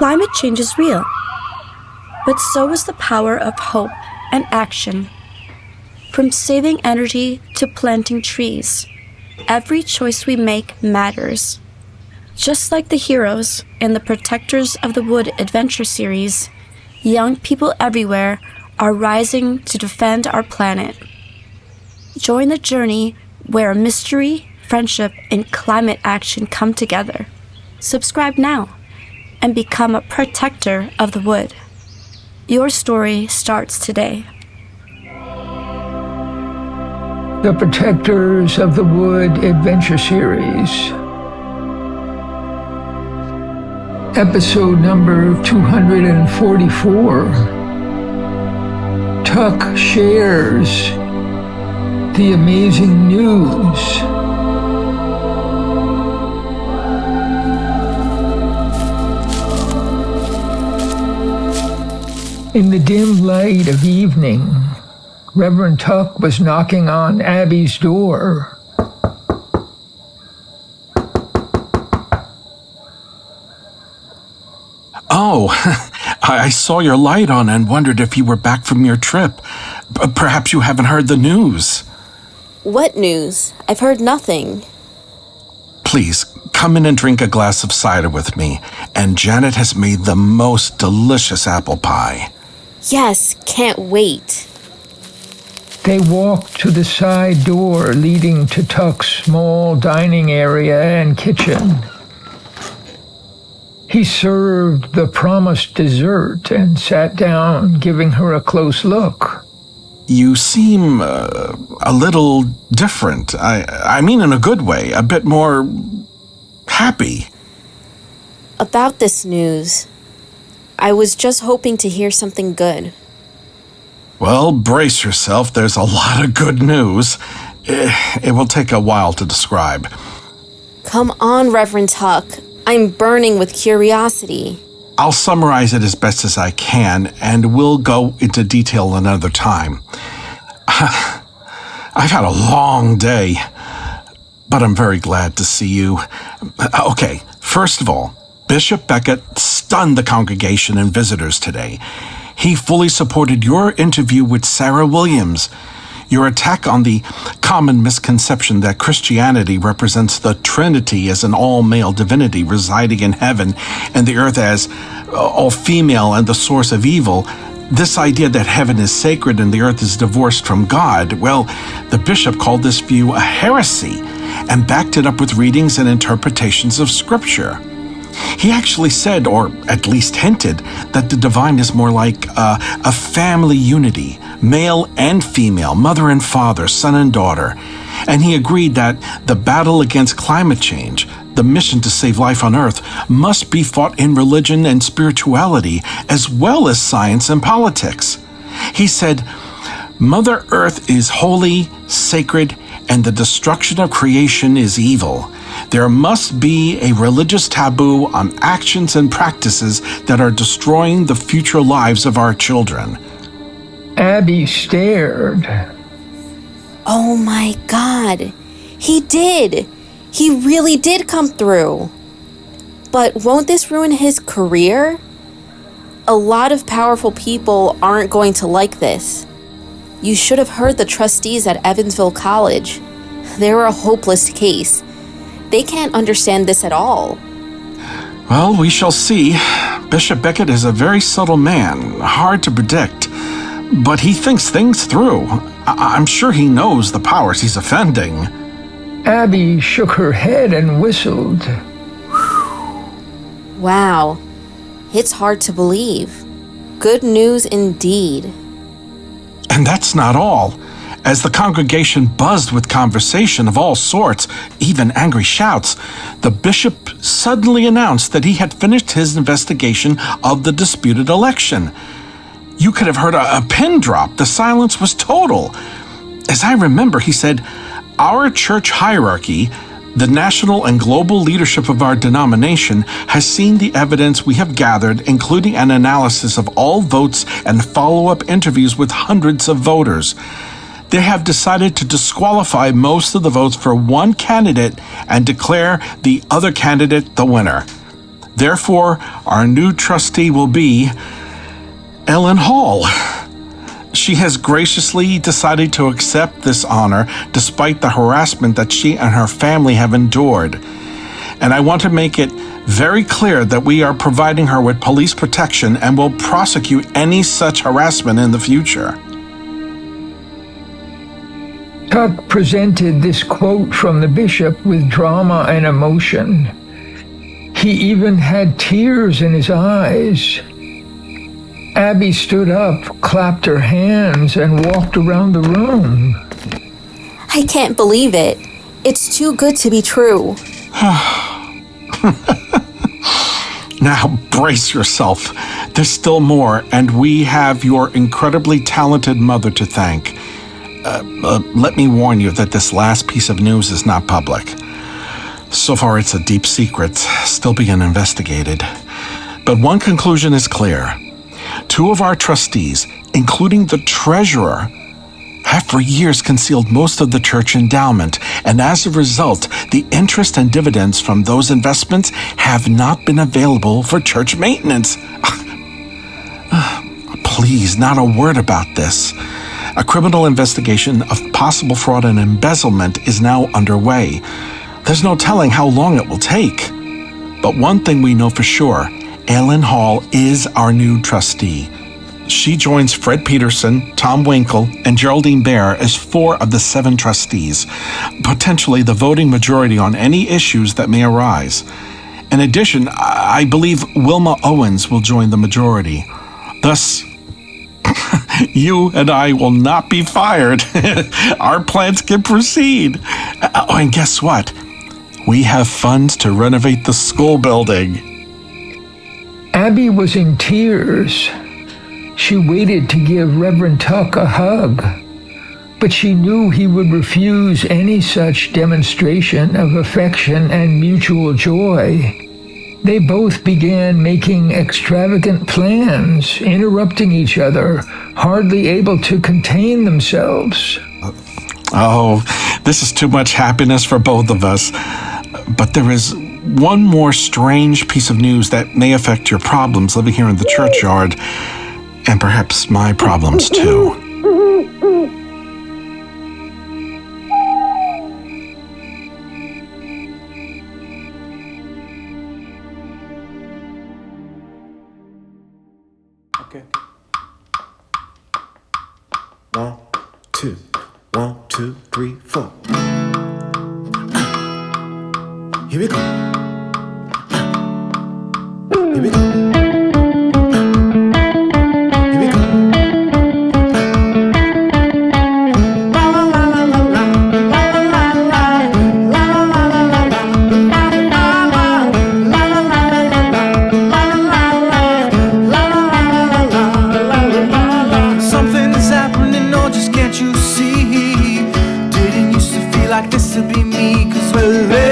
Climate change is real, but so is the power of hope and action. From saving energy to planting trees, every choice we make matters. Just like the heroes in the Protectors of the Wood adventure series, young people everywhere are rising to defend our planet. Join the journey where mystery, friendship, and climate action come together. Subscribe now and become a protector of the wood. Your story starts today. The Protectors of the Wood Adventure Series. Episode number 244. Tuck shares the amazing news. In the dim light of evening, Reverend Tuck was knocking on Abby's door. Oh, I saw your light on and wondered if you were back from your trip. Perhaps you haven't heard the news. What news? I've heard nothing. Please, come in and drink a glass of cider with me. And Janet has made the most delicious apple pie. Yes, can't wait. They walked to the side door leading to Tuck's small dining area and kitchen. He served the promised dessert and sat down, giving her a close look. You seem a little different. I mean in a good way, a bit more happy. About this news, I was just hoping to hear something good. Well, brace yourself. There's a lot of good news. It will take a while to describe. Come on, Reverend Tuck. I'm burning with curiosity. I'll summarize it as best as I can, and we'll go into detail another time. I've had a long day, but I'm very glad to see you. Okay, first of all, Bishop Beckett stunned the congregation and visitors today. He fully supported your interview with Sarah Williams. Your attack on the common misconception that Christianity represents the Trinity as an all-male divinity residing in heaven and the earth as all-female and the source of evil, this idea that heaven is sacred and the earth is divorced from God, well, the bishop called this view a heresy and backed it up with readings and interpretations of Scripture. He actually said, or at least hinted, that the divine is more like a family unity, male and female, mother and father, son and daughter. And he agreed that the battle against climate change, the mission to save life on Earth, must be fought in religion and spirituality, as well as science and politics. He said, Mother Earth is holy, sacred, and the destruction of creation is evil. There must be a religious taboo on actions and practices that are destroying the future lives of our children. Abby stared. Oh my God. He did. He really did come through. But won't this ruin his career? A lot of powerful people aren't going to like this. You should have heard the trustees at Evansville College. They're a hopeless case. They can't understand this at all. Well, we shall see. Bishop Beckett is a very subtle man, hard to predict. But he thinks things through. I'm sure he knows the powers he's offending. Abby shook her head and whistled. Wow. It's hard to believe. Good news indeed. And that's not all. As the congregation buzzed with conversation of all sorts, even angry shouts, the bishop suddenly announced that he had finished his investigation of the disputed election. You could have heard a pin drop. The silence was total. As I remember, he said, "Our church hierarchy, the national and global leadership of our denomination, has seen the evidence we have gathered, including an analysis of all votes and follow-up interviews with hundreds of voters. They have decided to disqualify most of the votes for one candidate and declare the other candidate the winner. Therefore, our new trustee will be Ellen Hall. She has graciously decided to accept this honor despite the harassment that she and her family have endured. And I want to make it very clear that we are providing her with police protection and will prosecute any such harassment in the future. Tuck presented this quote from the bishop with drama and emotion. He even had tears in his eyes. Abby stood up, clapped her hands, and walked around the room. I can't believe it. It's too good to be true. Now brace yourself. There's still more, and we have your incredibly talented mother to thank. Let me warn you that this last piece of news is not public. So far, it's a deep secret, still being investigated. But one conclusion is clear. 2 of our trustees, including the treasurer, have for years concealed most of the church endowment, and as a result, the interest and dividends from those investments have not been available for church maintenance. Please, not a word about this. A criminal investigation of possible fraud and embezzlement is now underway. There's no telling how long it will take. But one thing we know for sure, Ellen Hall is our new trustee. She joins Fred Peterson, Tom Winkle, and Geraldine Bear as 4 of the 7 trustees, potentially the voting majority on any issues that may arise. In addition, I believe Wilma Owens will join the majority. Thus, you and I will not be fired. Our plans can proceed. Oh, and guess what? We have funds to renovate the school building. Abby was in tears. She waited to give Reverend Tuck a hug, but she knew he would refuse any such demonstration of affection and mutual joy. They both began making extravagant plans, interrupting each other, hardly able to contain themselves. Oh, this is too much happiness for both of us. But there is one more strange piece of news that may affect your problems living here in the churchyard, and perhaps my problems too. Okay. 1, 2, 1, 2, 3, 4. Here we go. Here we go. Here we go. Something's happening, oh, just can't you see? Didn't used to feel like this to be me, 'cause we're living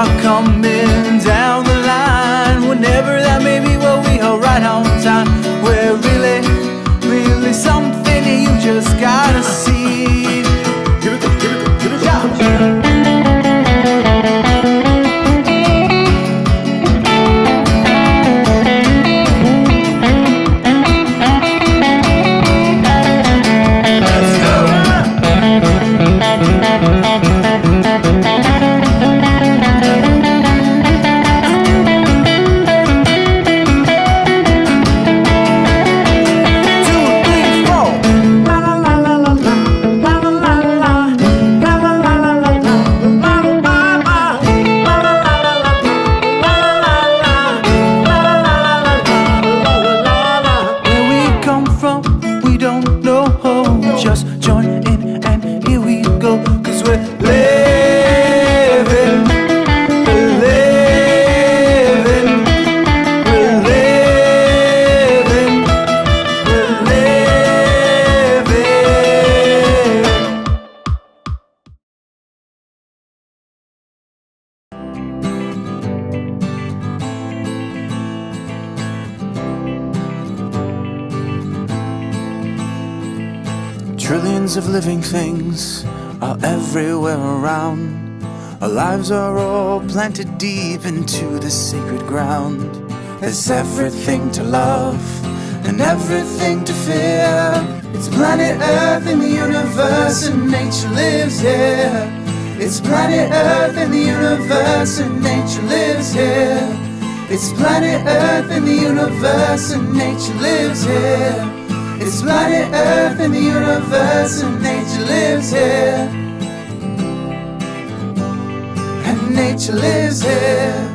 are coming down the line. Whenever that may be, well, we are right on time. We're really, really something you just gotta see. Here we go, here we go, here we go. Trillions of living things are everywhere around. Our lives are all planted deep into the sacred ground. There's everything to love and everything to fear. It's planet Earth in the universe and nature lives here. It's planet Earth in the universe and nature lives here. It's planet Earth in the universe and nature lives here. It's planet Earth in the universe and nature lives here. And nature lives here.